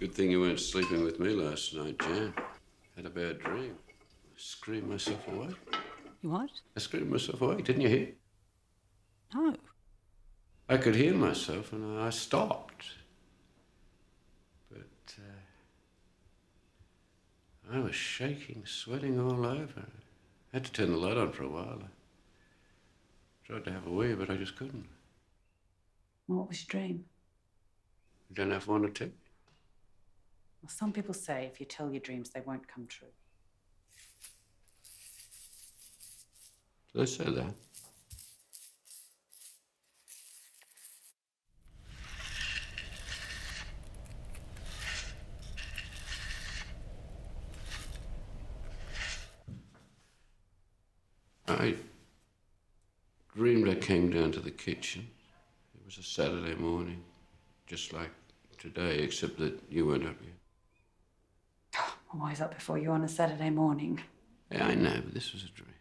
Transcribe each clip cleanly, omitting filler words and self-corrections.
Good thing you weren't sleeping with me last night, Jan. Had a bad dream. I screamed myself awake. You what? I screamed myself awake, didn't you hear? No. I could hear myself and I stopped. But I was shaking, sweating all over. I had to turn the light on for a while. I tried to have a wee, but I just couldn't. What was your dream? You don't have one or two? Well, some people say if you tell your dreams, they won't come true. Did I say that? I dreamed I came down to the kitchen. It was a Saturday morning, just like today, except that you weren't up yet. I'm always up before you on a Saturday morning. Yeah, I know, but this was a dream.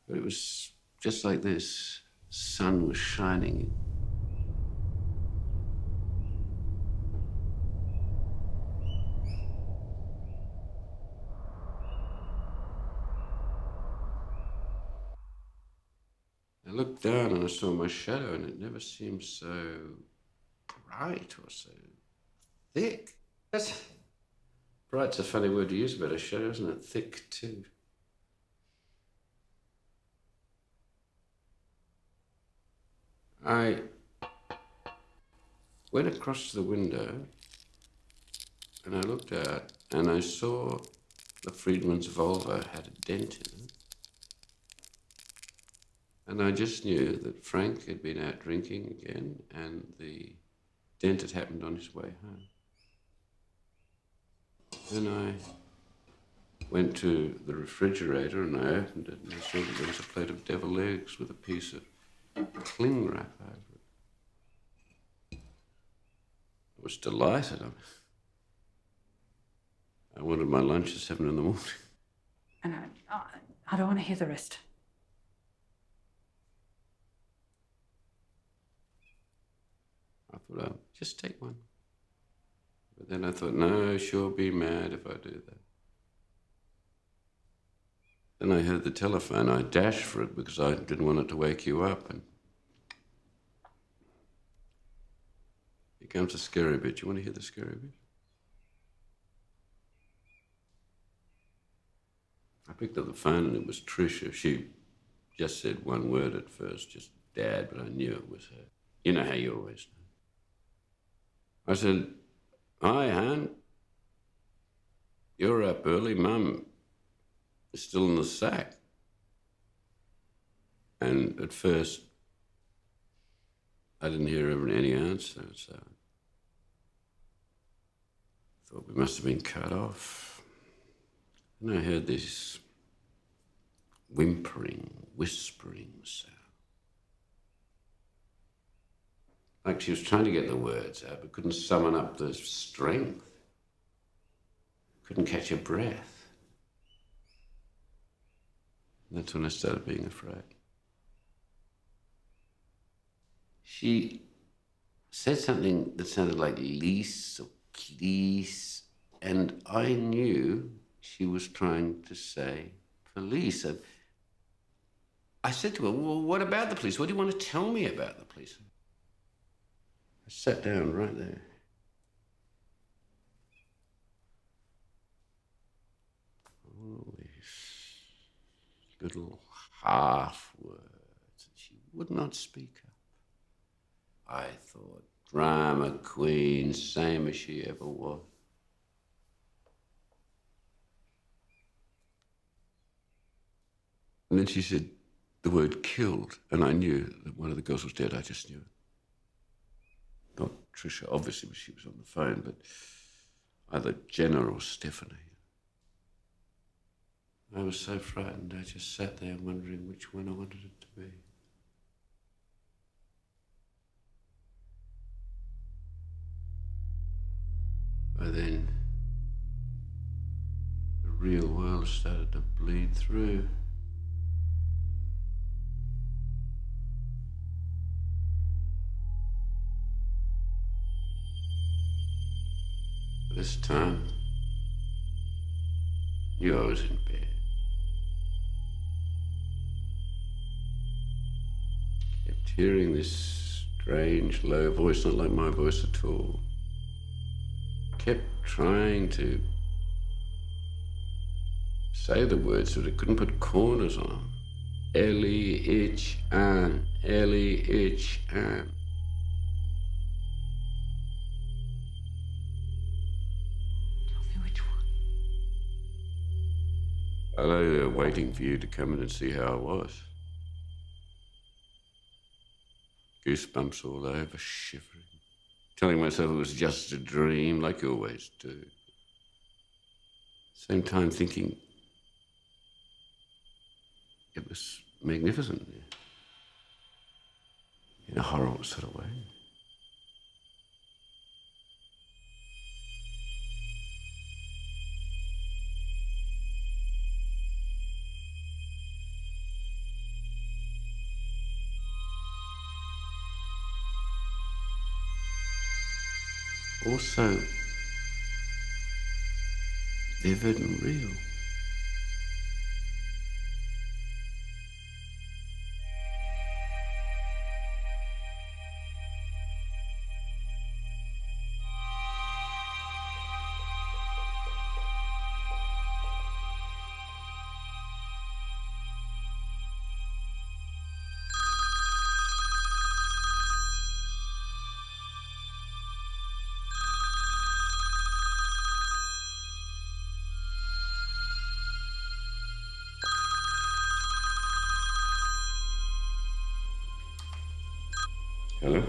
But it was just like this. Sun was shining. I looked down and I saw my shadow, and it never seemed so bright or so thick. Bright's a funny word to use about a shadow, isn't it? Thick, too. I went across to the window and I looked out and I saw the Freedman's Volvo had a dent in it. And I just knew that Frank had been out drinking again and the dent had happened on his way home. Then I went to the refrigerator and I opened it and I saw that there was a plate of deviled eggs with a piece of cling wrap over it. I was delighted. I wanted my lunch at 7 in the morning. And I don't want to hear the rest. I thought, I'll just take one. But then I thought, no, she'll be mad if I do that. Then I heard the telephone. I dashed for it because I didn't want it to wake you up. And here comes the scary bit. You want to hear the scary bit? I picked up the phone and it was Tricia. She just said one word at first, just Dad, but I knew it was her. You know how you always know. I said, hi, Han. You're up early. Mum is still in the sack. And at first, I didn't hear any answer, so I thought we must have been cut off. And I heard this whimpering, whispering sound. Like she was trying to get the words out, but couldn't summon up the strength. Couldn't catch her breath. And that's when I started being afraid. She said something that sounded like lease or please, and I knew she was trying to say police. And I said to her, well, what about the police? What do you want to tell me about the police? I sat down right there. All these little half words. She would not speak up. I thought, drama queen, same as she ever was. And then she said the word killed, and I knew that one of the girls was dead. I just knew it. Not Tricia, obviously, because she was on the phone, but either Jenna or Stephanie. I was so frightened, I just sat there wondering which one I wanted it to be. By then, the real world started to bleed through. This time, knew I was in bed. Kept hearing this strange, low voice, not like my voice at all. Kept trying to say the words, but it couldn't put corners on them. L-E-H-N, L-E-H-N. Tell me which one. I lay there waiting for you to come in and see how I was. Goosebumps all over, shivering. Telling myself it was just a dream, like you always do. Same time thinking it was magnificent in a horrible sort of way. Also vivid and real. Hello?